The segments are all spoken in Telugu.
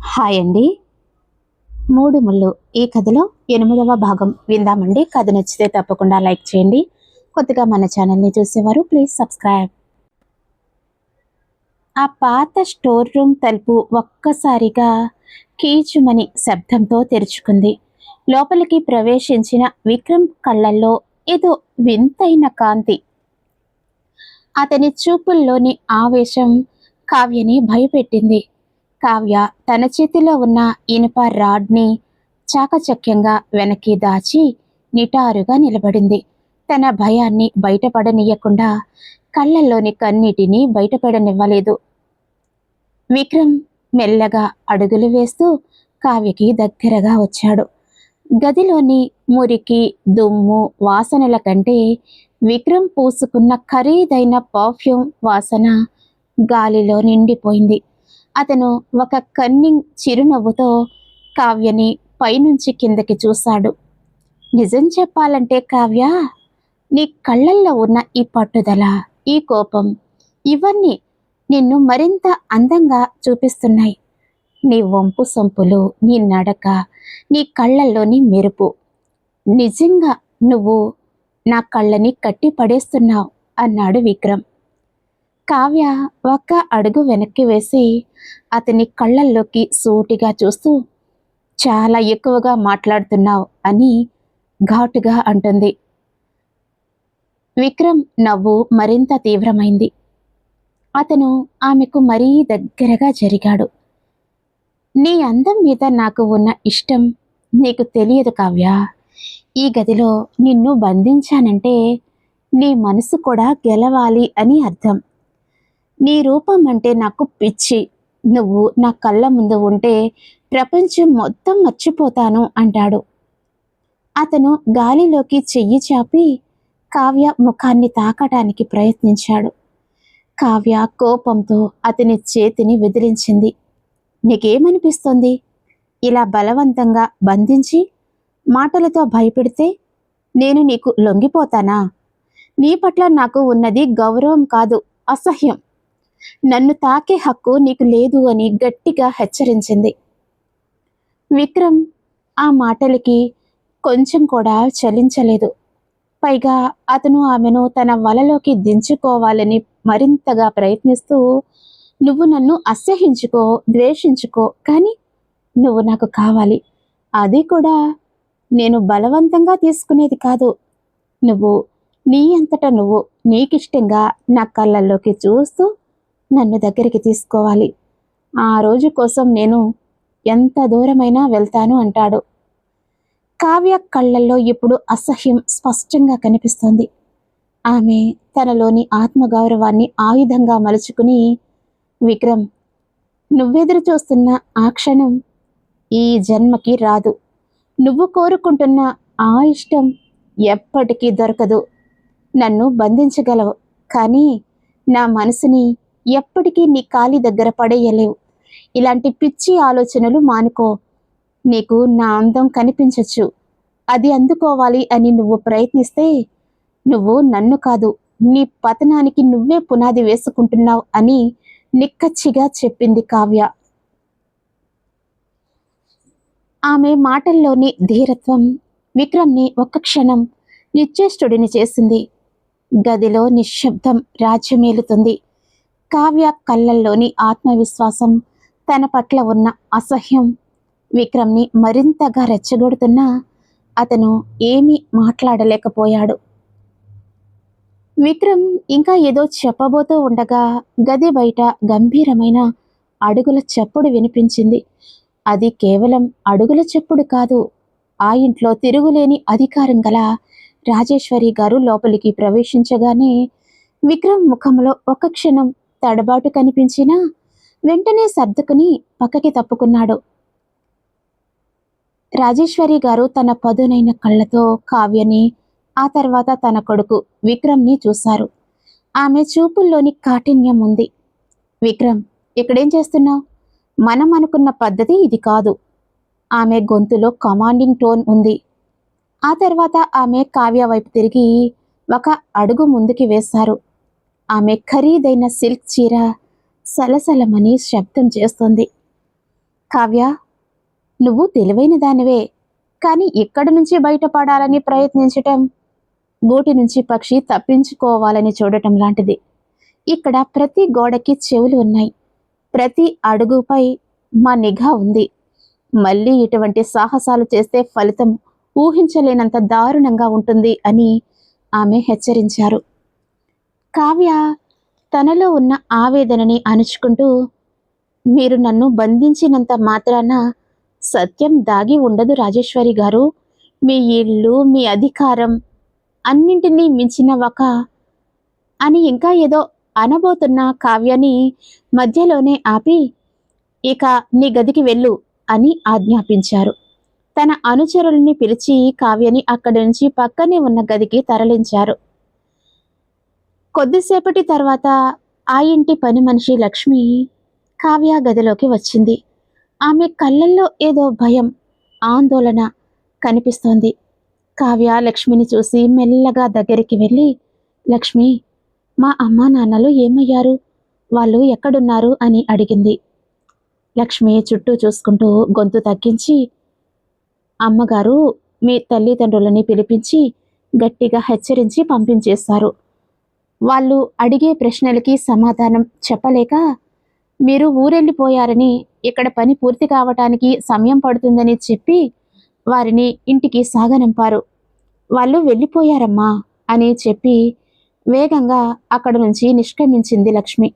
హాయ్ అండి. మూడు ముళ్ళు ఈ కథలో 8వ భాగం విందామండి. కథ నచ్చితే తప్పకుండా లైక్ చేయండి. కొత్తగా మన ఛానల్ని చూసేవారు ప్లీజ్ సబ్స్క్రైబ్. ఆ పాత స్టోర్ రూమ్ తలుపు ఒక్కసారిగా కీచుమని శబ్దంతో తెరుచుకుంది. లోపలికి ప్రవేశించిన విక్రమ్ కళ్ళల్లో ఏదో వింతైన కాంతి. అతని చూపుల్లోని ఆవేశం కావ్యని భయపెట్టింది. కావ్య తన చేతిలో ఉన్న ఇనుప రాడ్ని చాకచక్యంగా వెనక్కి దాచి నిటారుగా నిలబడింది. తన భయాన్ని బయటపడనీయకుండా కళ్ళల్లోని కన్నీటిని బయటపడనివ్వలేదు. విక్రమ్ మెల్లగా అడుగులు వేస్తూ కావ్యకి దగ్గరగా వచ్చాడు. గదిలోని మురికి, దుమ్ము వాసనల కంటే విక్రమ్ పూసుకున్న ఖరీదైన పర్ఫ్యూమ్ వాసన గాలిలో నిండిపోయింది. అతను ఒక కన్నింగ్ చిరునవ్వుతో కావ్యని పైనుంచి కిందకి చూశాడు. నిజం చెప్పాలంటే కావ్య, నీ కళ్ళల్లో ఉన్న ఈ పట్టుదల, ఈ కోపం, ఇవన్నీ నిన్ను మరింత అందంగా చూపిస్తున్నాయి. నీ వంపు సొంపులు, నీ నడక, నీ కళ్ళల్లోని మెరుపు, నిజంగా నువ్వు నా కళ్ళని కట్టి పడేస్తున్నావు అన్నాడు విక్రమ్. కావ్య ఒక్క అడుగు వెనక్కి వేసి అతని కళ్ళల్లోకి సూటిగా చూస్తూ చాలా ఎక్కువగా మాట్లాడుతున్నావు అని ఘాటుగా అంటుంది. విక్రమ్ నవ్వు మరింత తీవ్రమైంది. అతను ఆమెకు మరీ దగ్గరగా జరిగాడు. నీ అందం మీద నాకు ఉన్న ఇష్టం నీకు తెలియదు కావ్య. ఈ గదిలో నిన్ను బంధించానంటే నీ మనసు కూడా గెలవాలి అని అర్థం. నీ రూపం అంటే నాకు పిచ్చి. నువ్వు నా కళ్ళ ముందు ఉంటే ప్రపంచం మొత్తం మర్చిపోతాను అంటాడు. అతను గాలిలోకి చెయ్యి చాపి కావ్య ముఖాన్ని తాకటానికి ప్రయత్నించాడు. కావ్య కోపంతో అతని చేతిని విదిలించింది. నీకేమనిపిస్తుంది? ఇలా బలవంతంగా బంధించి మాటలతో భయపెడితే నేను నీకు లొంగిపోతానా? నీ పట్ల నాకు ఉన్నది గౌరవం కాదు, అసహ్యం. నన్ను తాకే హక్కు నీకు లేదు అని గట్టిగా హెచ్చరించింది. విక్రమ్ ఆ మాటలకి కొంచెం కూడా చలించలేదు. పైగా అతను ఆమెను తన వలలోకి దించుకోవాలని మరింతగా ప్రయత్నిస్తూ, నువ్వు నన్ను అసహ్యించుకో, ద్వేషించుకో, కానీ నువ్వు నాకు కావాలి. అది కూడా నేను బలవంతంగా తీసుకునేది కాదు. నువ్వు నీ అంతటా నువ్వు నీకిష్టంగా నా కళ్ళల్లోకి చూస్తూ నన్ను దగ్గరికి తీసుకోవాలి. ఆ రోజు కోసం నేను ఎంత దూరమైనా వెళ్తాను అంటాడు. కావ్య కళ్ళల్లో ఇప్పుడు అసహ్యం స్పష్టంగా కనిపిస్తోంది. ఆమె తనలోని ఆత్మగౌరవాన్ని ఆయుధంగా మలుచుకుని, విక్రమ్, నువ్వెదురు చూస్తున్న ఆ క్షణం ఈ జన్మకి రాదు. నువ్వు కోరుకుంటున్న ఆ ఇష్టం ఎప్పటికీ దొరకదు. నన్ను బంధించగలవు, కానీ నా మనసుని ఎప్పటికీ నీ కాలి దగ్గర పడేయలేవు. ఇలాంటి పిచ్చి ఆలోచనలు మానుకో. నీకు నా అందం కనిపించచ్చు. అది అందుకోవాలి అని నువ్వు ప్రయత్నిస్తే నువ్వు నన్ను కాదు, నీ పతనానికి నువ్వే పునాది వేసుకుంటున్నావు అని నిక్కచ్చిగా చెప్పింది కావ్య. ఆమె మాటల్లోని ధీరత్వం విక్రమ్ని ఒక్క క్షణం నిశ్చేష్టుడిని చేసింది. గదిలో నిశ్శబ్దం రాజ్యమేలుతుంది. కావ్య కళ్ళల్లోని ఆత్మవిశ్వాసం, తన పట్ల ఉన్న అసహ్యం విక్రమ్ని మరింతగా రెచ్చగొడుతున్నా అతను ఏమీ మాట్లాడలేకపోయాడు. విక్రమ్ ఇంకా ఏదో చెప్పబోతూ ఉండగా గది బయట గంభీరమైన అడుగుల చప్పుడు వినిపించింది. అది కేవలం అడుగుల చప్పుడు కాదు, ఆ ఇంట్లో తిరుగులేని అధికారం గల రాజేశ్వరి గారు లోపలికి ప్రవేశించగానే విక్రమ్ ముఖంలో ఒక క్షణం తడబాటు కనిపించినా వెంటనే సర్దుకుని పక్కకి తప్పుకున్నాడు. రాజేశ్వరి గారు తన పదునైన కళ్ళతో కావ్యని, ఆ తర్వాత తన కొడుకు విక్రమ్ని చూశారు. ఆమె చూపుల్లోని కాఠిన్యం ఉంది. విక్రమ్, ఇక్కడేం చేస్తున్నావు? మనం అనుకున్న పద్ధతి ఇది కాదు. ఆమె గొంతులో కమాండింగ్ టోన్ ఉంది. ఆ తర్వాత ఆమె కావ్య వైపు తిరిగి ఒక అడుగు ముందుకి వేశారు. ఆమె ఖరీదైన సిల్క్ చీర సలసలమని శబ్దం చేస్తోంది. కావ్య, నువ్వు తెలివైన దానివే, కానీ ఇక్కడి నుంచి బయటపడాలని ప్రయత్నించటం గూటి నుంచి పక్షి తప్పించుకోవాలని చూడటం లాంటిది. ఇక్కడ ప్రతి గోడకి చెవులు ఉన్నాయి, ప్రతి అడుగుపై మా నిఘా ఉంది. మళ్ళీ ఇటువంటి సాహసాలు చేస్తే ఫలితం ఊహించలేనంత దారుణంగా ఉంటుంది అని ఆమె హెచ్చరించారు. కావ్య తనలో ఉన్న ఆవేదనని అణుచుకుంటూ, మీరు నన్ను బంధించినంత మాత్రాన సత్యం దాగి ఉండదు రాజేశ్వరి గారు. మీ ఇల్లు, మీ అధికారం అన్నింటినీ మించిన ఒక అని ఇంకా ఏదో అనబోతున్న కావ్యని మధ్యలోనే ఆపి, ఇక నీ గదికి వెళ్ళు అని ఆజ్ఞాపించారు. తన అనుచరుల్ని పిలిచి కావ్యని అక్కడి నుంచి పక్కనే ఉన్న గదికి తరలించారు. కొద్దిసేపటి తర్వాత ఆ ఇంటి పని మనిషి లక్ష్మి కావ్య గదిలోకి వచ్చింది. ఆమె కళ్ళల్లో ఏదో భయం, ఆందోళన కనిపిస్తోంది. కావ్య లక్ష్మిని చూసి మెల్లగా దగ్గరికి వెళ్ళి, లక్ష్మి, మా అమ్మా నాన్నలు ఏమయ్యారు? వాళ్ళు ఎక్కడున్నారు అని అడిగింది. లక్ష్మి చుట్టూ చూసుకుంటూ గొంతు తగ్గించి, అమ్మగారు మీ తల్లిదండ్రులని పిలిపించి గట్టిగా హెచ్చరించి పంపించేశారు. వాళ్ళు అడిగే ప్రశ్నలకి సమాధానం చెప్పలేక మీరు ఊరెళ్ళిపోయారని, ఇక్కడ పని పూర్తి కావటానికి సమయం పడుతుందని చెప్పి వారిని ఇంటికి సాగనంపారు. వాళ్ళు వెళ్ళిపోయారమ్మా అని చెప్పి వేగంగా అక్కడ నుంచి నిష్క్రమించింది లక్ష్మి.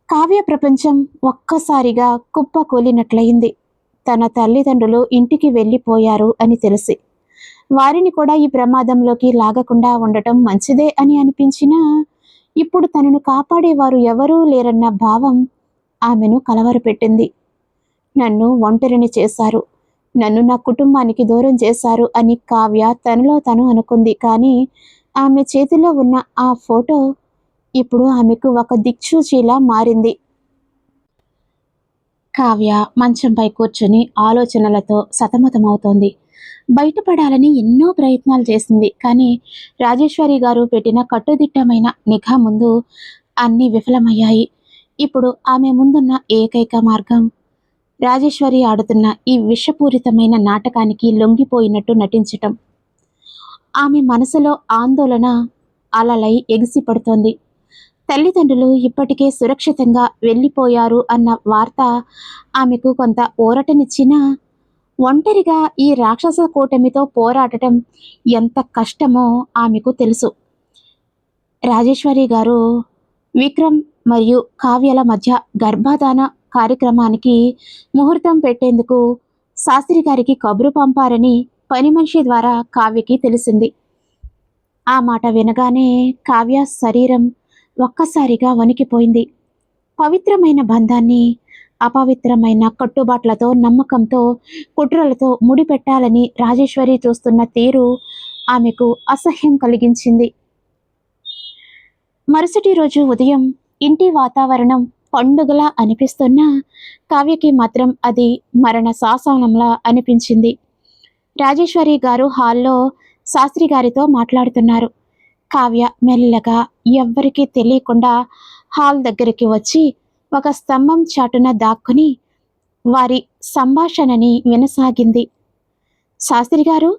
కావ్య ప్రపంచం ఒక్కసారిగా కుప్పకూలినట్లయింది. తన తల్లిదండ్రులు ఇంటికి వెళ్ళిపోయారు అని తెలిసి వారిని కూడా ఈ ప్రమాదంలోకి లాగకుండా ఉండటం మంచిదే అని అనిపించినా, ఇప్పుడు తనను కాపాడేవారు ఎవరూ లేరన్న భావం ఆమెను కలవరపెట్టింది. నన్ను ఒంటరిని చేశారు, నన్ను నా కుటుంబానికి దూరం చేశారు అని కావ్య తనలో తను అనుకుంది. కానీ ఆమె చేతిలో ఉన్న ఆ ఫోటో ఇప్పుడు ఆమెకు ఒక దిక్సూచిలా మారింది. కావ్య మంచంపై కూర్చుని ఆలోచనలతో సతమతమవుతోంది. బయటపడాలని ఎన్నో ప్రయత్నాలు చేసింది, కానీ రాజేశ్వరి గారు పెట్టిన కట్టుదిట్టమైన నిఘా ముందు అన్నీ విఫలమయ్యాయి. ఇప్పుడు ఆమె ముందున్న ఏకైక మార్గం రాజేశ్వరి ఆడుతున్న ఈ విషపూరితమైన నాటకానికి లొంగిపోయినట్టు నటించటం. ఆమె మనసులో ఆందోళన అలలై ఎగిసిపడుతోంది. తల్లిదండ్రులు ఇప్పటికే సురక్షితంగా వెళ్ళిపోయారు అన్న వార్త ఆమెకు కొంత ఊరటనిచ్చినా, ఒంటరిగా ఈ రాక్షస కూటమితో పోరాడటం ఎంత కష్టమో ఆమెకు తెలుసు. రాజేశ్వరి గారు విక్రమ్ మరియు కావ్యల మధ్య గర్భాధాన కార్యక్రమానికి ముహూర్తం పెట్టేందుకు శాస్త్రి గారికి కబురు పంపారని పని మనిషి ద్వారా కావ్యకి తెలిసింది. ఆ మాట వినగానే కావ్య శరీరం ఒక్కసారిగా వణికిపోయింది. పవిత్రమైన బంధాన్ని అపవిత్రమైన కట్టుబాట్లతో, నమ్మకంతో, కుట్రలతో ముడిపెట్టాలని రాజేశ్వరి చూస్తున్న తీరు ఆమెకు అసహ్యం కలిగించింది. మరుసటి రోజు ఉదయం ఇంటి వాతావరణం పండుగలా అనిపిస్తున్నా కావ్యకి మాత్రం అది మరణ శాసనంలా అనిపించింది. రాజేశ్వరి గారు హాల్లో శాస్త్రి గారితో మాట్లాడుతున్నారు. కావ్య మెల్లగా ఎవ్వరికీ తెలియకుండా హాల్ దగ్గరికి వచ్చి ఒక స్తంభం చాటున దాక్కుని వారి సంభాషణని వినసాగింది. శాస్త్రి గారు,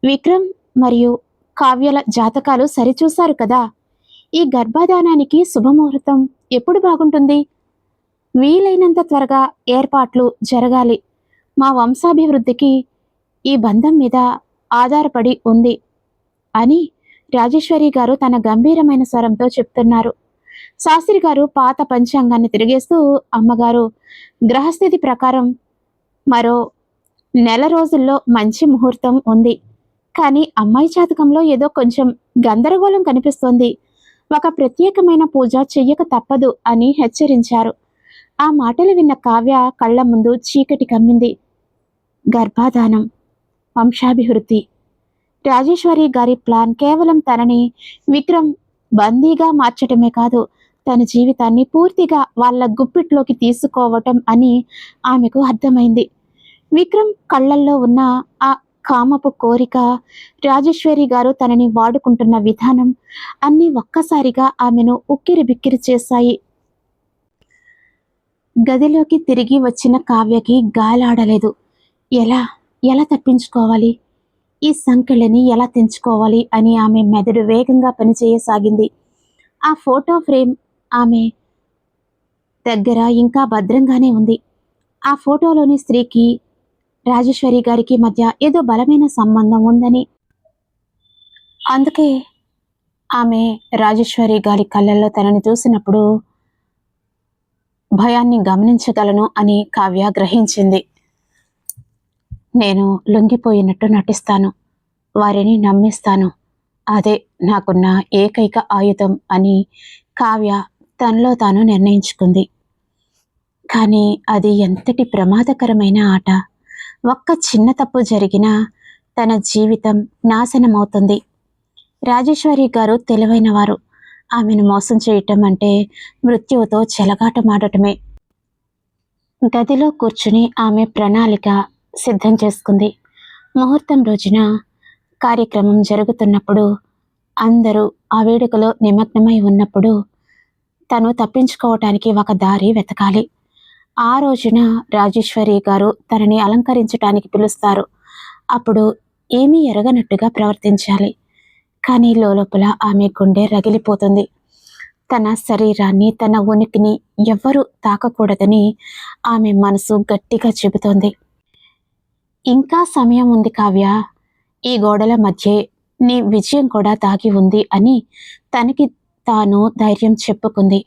విక్రమ్ మరియు కావ్యల జాతకాలు సరిచూశారు కదా? ఈ గర్భాధానానికి శుభముహూర్తం ఎప్పుడు బాగుంటుంది? వీలైనంత త్వరగా ఏర్పాట్లు జరగాలి. మా వంశాభివృద్ధికి ఈ బంధం మీద ఆధారపడి ఉంది అని రాజేశ్వరి గారు తన గంభీరమైన స్వరంతో చెప్తున్నారు. శాస్త్రి గారు పాత పంచాంగాన్ని తిరిగేస్తూ, అమ్మగారు, గ్రహస్థితి ప్రకారం మరో నెల రోజుల్లో మంచి ముహూర్తం ఉంది. కానీ అమ్మాయి జాతకంలో ఏదో కొంచెం గందరగోళం కనిపిస్తోంది. ఒక ప్రత్యేకమైన పూజ చెయ్యక తప్పదు అని హెచ్చరించారు. ఆ మాటలు విన్న కావ్య కళ్ళ ముందు చీకటి కమ్మింది. గర్భాధానం, వంశాభివృద్ధి. రాజేశ్వరి గారి ప్లాన్ కేవలం తనని విక్రమ్ బందీగా మార్చటమే కాదు, తన జీవితాన్ని పూర్తిగా వాళ్ళ గుప్పిట్లోకి తీసుకోవటం అని ఆమెకు అర్థమైంది. విక్రమ్ కళ్ళల్లో ఉన్న ఆ కామపు కోరిక, రాజేశ్వరి గారు తనని వాడుకుంటున్న విధానం అన్నీ ఒక్కసారిగా ఆమెను ఉక్కిరి బిక్కిరి చేశాయి. గదిలోకి తిరిగి వచ్చిన కావ్యకి గాలాడలేదు. ఎలా ఎలా తప్పించుకోవాలి, ఈ సంకెళ్ళని ఎలా తెంచుకోవాలి అని ఆమె మెదడు వేగంగా పనిచేయసాగింది. ఆ ఫోటో ఫ్రేమ్ ఆమె దగ్గర ఇంకా భద్రంగానే ఉంది. ఆ ఫోటోలోని స్త్రీకి రాజేశ్వరి గారికి మధ్య ఏదో బలమైన సంబంధం ఉందని, అందుకే ఆమె రాజేశ్వరి గారి కళ్ళల్లో తనని చూసినప్పుడు భయాన్ని గమనించగలను అని కావ్య గ్రహించింది. నేను లొంగిపోయినట్టు నటిస్తాను, వారిని నమ్మిస్తాను, అదే నాకున్న ఏకైక ఆయుధం అని కావ్య తనలో తాను నిర్ణయించుకుంది. కానీ అది ఎంతటి ప్రమాదకరమైన ఆట. ఒక్క చిన్న తప్పు జరిగినా తన జీవితం నాశనమవుతుంది. రాజేశ్వరి గారు తెలివైనవారు. ఆమెను మోసం చేయటం అంటే మృత్యువుతో చెలగాటమాడటమే. గదిలో కూర్చుని ఆమె ప్రణాళిక సిద్ధం చేసుకుంది. ముహూర్తం రోజున కార్యక్రమం జరుగుతున్నప్పుడు, అందరూ ఆ వేడుకలో నిమగ్నమై ఉన్నప్పుడు తను తప్పించుకోవటానికి ఒక దారి వెతకాలి. ఆ రోజున రాజేశ్వరి గారు తనని అలంకరించటానికి పిలుస్తారు. అప్పుడు ఏమీ ఎరగనట్టుగా ప్రవర్తించాలి. కానీ లోపల ఆమె గుండె రగిలిపోతుంది. తన శరీరాన్ని, తన ఉనికిని ఎవ్వరూ తాకకూడదని ఆమె మనసు గట్టిగా చెబుతోంది. ఇంకా సమయం ఉంది కావ్య, ఈ గోడల మధ్యే నీ విజయం కూడా దాగి ఉంది అని తనకి తాను ధైర్యం చెప్పుకుంది.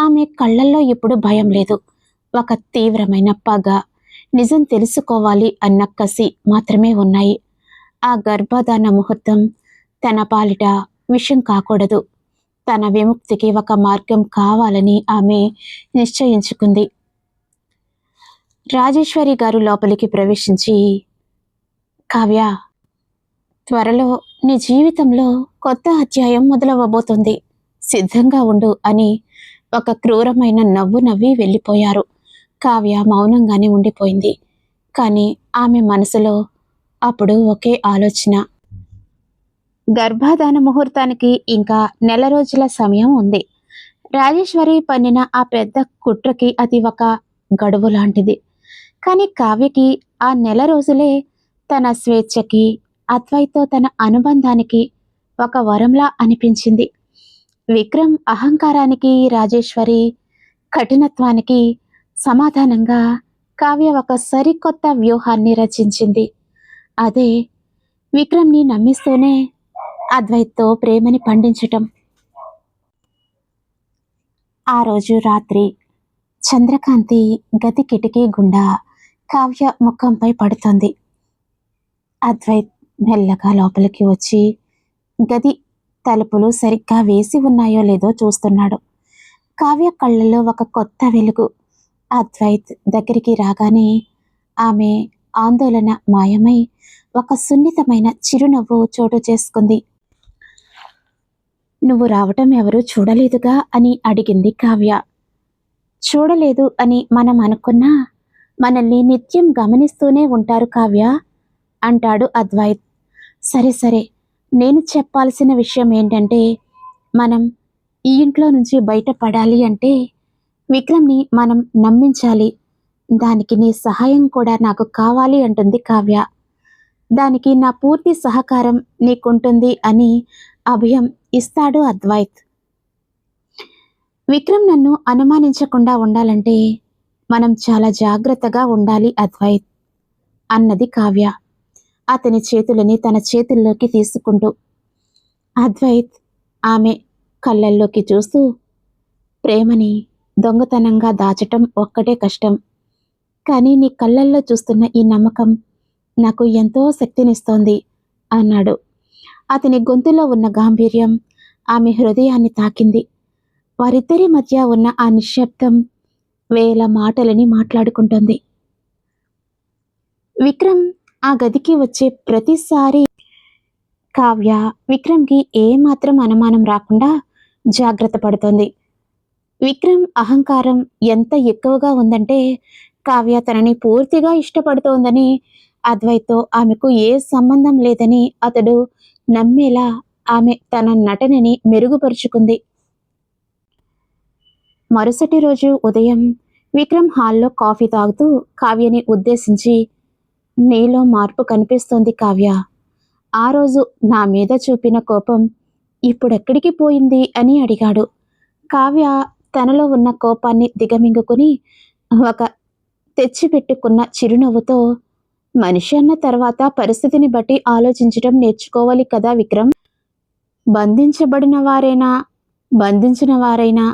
ఆమె కళ్ళల్లో ఇప్పుడు భయం లేదు. ఒక తీవ్రమైన పగ, నిజం తెలుసుకోవాలి అన్న కసి మాత్రమే ఉన్నాయి. ఆ గర్భధాన ముహూర్తం తన పాలిట విషం కాకూడదు. తన విముక్తికి ఒక మార్గం కావాలని ఆమె నిశ్చయించుకుంది. రాజేశ్వరి గారు లోపలికి ప్రవేశించి, కావ్య, త్వరలో నీ జీవితంలో కొత్త అధ్యాయం మొదలవ్వబోతుంది, సిద్ధంగా ఉండు అని ఒక క్రూరమైన నవ్వు నవ్వి వెళ్ళిపోయారు. కావ్య మౌనంగానే ఉండిపోయింది. కానీ ఆమె మనసులో అప్పుడు ఒకే ఆలోచన. గర్భాధాన ముహూర్తానికి ఇంకా నెల రోజుల సమయం ఉంది. రాజేశ్వరి పన్నిన ఆ పెద్ద కుట్రకి అది ఒక గడువు లాంటిది. కానీ కావ్యకి ఆ నెల రోజులే తన స్వేచ్ఛకి, అద్వైత్తో తన అనుబంధానికి ఒక వరంలా అనిపించింది. విక్రమ్ అహంకారానికి, రాజేశ్వరి కఠినత్వానికి సమాధానంగా కావ్య ఒక సరికొత్త వ్యూహాన్ని రచించింది. అదే విక్రమ్ని నమ్మిస్తూనే అద్వైత్తో ప్రేమని పండించటం. ఆ రోజు రాత్రి చంద్రకాంతి గది కిటికీ గుండా కావ్య ముఖంపై పడుతోంది. అద్వైత్ మెల్లగా లోపలికి వచ్చి గది తలుపులు సరిగ్గా వేసి ఉన్నాయో లేదో చూస్తున్నాడు. కావ్య కళ్ళల్లో ఒక కొత్త వెలుగు. అద్వైత్ దగ్గరికి రాగానే ఆమె ఆందోళన మాయమై ఒక సున్నితమైన చిరునవ్వు చోటు చేసుకుంది. నువ్వు రావటం ఎవరూ చూడలేదుగా అని అడిగింది కావ్య. చూడలేదు అని మనం అనుకున్నా మనల్ని నిత్యం గమనిస్తూనే ఉంటారు కావ్య అంటాడు అద్వైత్. సరే సరే, నేను చెప్పాల్సిన విషయం ఏంటంటే, మనం ఈ ఇంట్లో నుంచి బయటపడాలి అంటే విక్రమ్ని మనం నమ్మించాలి. దానికి నీ సహాయం కూడా నాకు కావాలి అంటుంది కావ్య. దానికి నా పూర్తి సహకారం నీకుంటుంది అని అభయం ఇస్తాడు అద్వైత్. విక్రమ్ నన్ను అనుమానించకుండా ఉండాలంటే మనం చాలా జాగ్రత్తగా ఉండాలి అద్వైత్ అన్నది కావ్య, అతని చేతులని తన చేతుల్లోకి తీసుకుంటూ. అద్వైత్ ఆమె కళ్ళల్లోకి చూస్తూ, ప్రేమని దొంగతనంగా దాచటం ఒక్కటే కష్టం, కానీ నీ కళ్ళల్లో చూస్తున్న ఈ నమ్మకం నాకు ఎంతో శక్తినిస్తోంది అన్నాడు. అతని గొంతులో ఉన్న గాంభీర్యం ఆమె హృదయాన్ని తాకింది. వారిద్దరి మధ్య ఉన్న ఆ నిశ్శబ్దం వేల మాటలని మాట్లాడుకుంటుంది. విక్రమ్ ఆ గదికి వచ్చే ప్రతిసారి కావ్య విక్రమ్కి ఏమాత్రం అనుమానం రాకుండా జాగ్రత్త పడుతోంది. విక్రమ్ అహంకారం ఎంత ఎక్కువగా ఉందంటే కావ్య తనని పూర్తిగా ఇష్టపడుతోందని, అద్వైత్తో ఆమెకు ఏ సంబంధం లేదని అతడు నమ్మేలా ఆమె తన నటనని మెరుగుపరుచుకుంది. మరుసటి రోజు ఉదయం విక్రమ్ హాల్లో కాఫీ తాగుతూ కావ్యని ఉద్దేశించి, నీలో మార్పు కనిపిస్తోంది కావ్య. ఆ రోజు నా మీద చూపిన కోపం ఇప్పుడెక్కడికి పోయింది అని అడిగాడు. కావ్య తనలో ఉన్న కోపాన్ని దిగమింగుకుని ఒక తెచ్చిపెట్టుకున్న చిరునవ్వుతో, మనిషి అన్న తర్వాత పరిస్థితిని బట్టి ఆలోచించటం నేర్చుకోవాలి కదా విక్రమ్. బంధించబడిన వారైనా బంధించిన వారైనా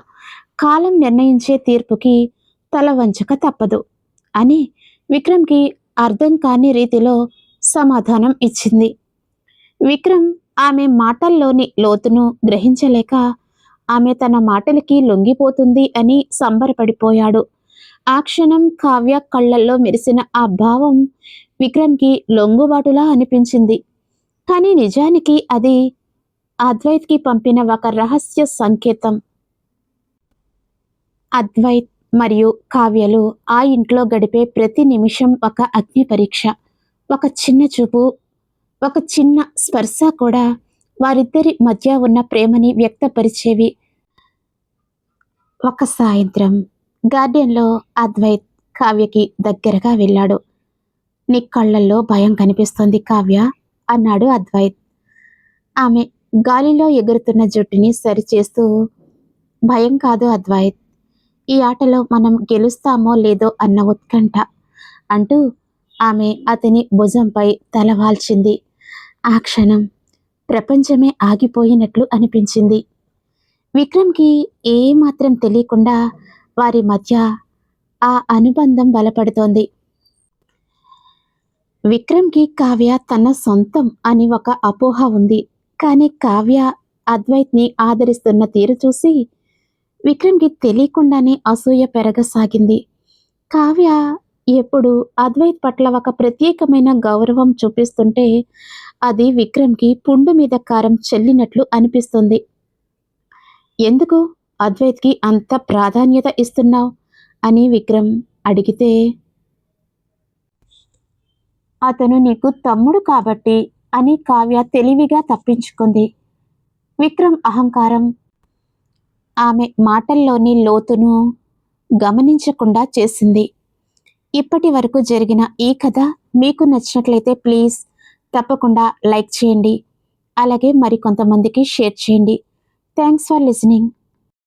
కాలం నిర్ణయించే తీర్పుకి తల వంచక తప్పదు అని విక్రమ్కి అర్థం కాని రీతిలో సమాధానం ఇచ్చింది. విక్రమ్ ఆమె మాటల్లోని లోతును గ్రహించలేక ఆమె తన మాటలకి లొంగిపోతుంది అని సంబరపడిపోయాడు. ఆ క్షణం కావ్య కళ్ళల్లో మెరిసిన ఆ భావం విక్రమ్కి లొంగుబాటులా అనిపించింది. కానీ నిజానికి అది అద్వైత్కి పంపిన ఒక రహస్య సంకేతం. అద్వైత్ మరియు కావ్యలు ఆ ఇంట్లో గడిపే ప్రతి నిమిషం ఒక అగ్ని పరీక్ష. ఒక చిన్న చూపు, ఒక చిన్న స్పర్శ కూడా వారిద్దరి మధ్య ఉన్న ప్రేమని వ్యక్తపరిచేవి. ఒక సాయంత్రం గార్డెన్లో అద్వైత్ కావ్యకి దగ్గరగా వెళ్ళాడు. నీ కళ్ళల్లో భయం కనిపిస్తోంది కావ్య అన్నాడు అద్వైత్. ఆమె గాలిలో ఎగురుతున్న జుట్టుని సరిచేస్తూ, భయం కాదు అద్వైత్, ఈ ఆటలో మనం గెలుస్తామో లేదో అన్న ఉత్కంఠ అంటూ ఆమె అతని భుజంపై తలవాల్చింది. ఆ క్షణం ప్రపంచమే ఆగిపోయినట్లు అనిపించింది. విక్రమ్కి ఏమాత్రం తెలియకుండా వారి మధ్య ఆ అనుబంధం బలపడుతోంది. విక్రమ్కి కావ్య తన సొంతం అని ఒక అపోహ ఉంది. కానీ కావ్య అద్వైత్ని ఆదరిస్తున్న తీరు చూసి విక్రమ్కి తెలియకుండానే అసూయ పెరగసాగింది. కావ్య ఎప్పుడు అద్వైత్ పట్ల ఒక ప్రత్యేకమైన గౌరవం చూపిస్తుంటే అది విక్రమ్కి పుండు మీద కారం చెల్లినట్లు అనిపిస్తుంది. ఎందుకు అద్వైత్కి అంత ప్రాధాన్యత ఇస్తున్నావు అని విక్రమ్ అడిగితే, అతను నీకు తమ్ముడు కాబట్టి అని కావ్య తెలివిగా తప్పించుకుంది. విక్రమ్ అహంకారం ఆమె మాటల్లోని లోతును గమనించకుండా చేసింది. ఇప్పటి వరకు జరిగిన ఈ కథ మీకు నచ్చినట్లయితే ప్లీజ్ తప్పకుండా లైక్ చేయండి. అలాగే మరికొంతమందికి షేర్ చేయండి. Thanks for listening.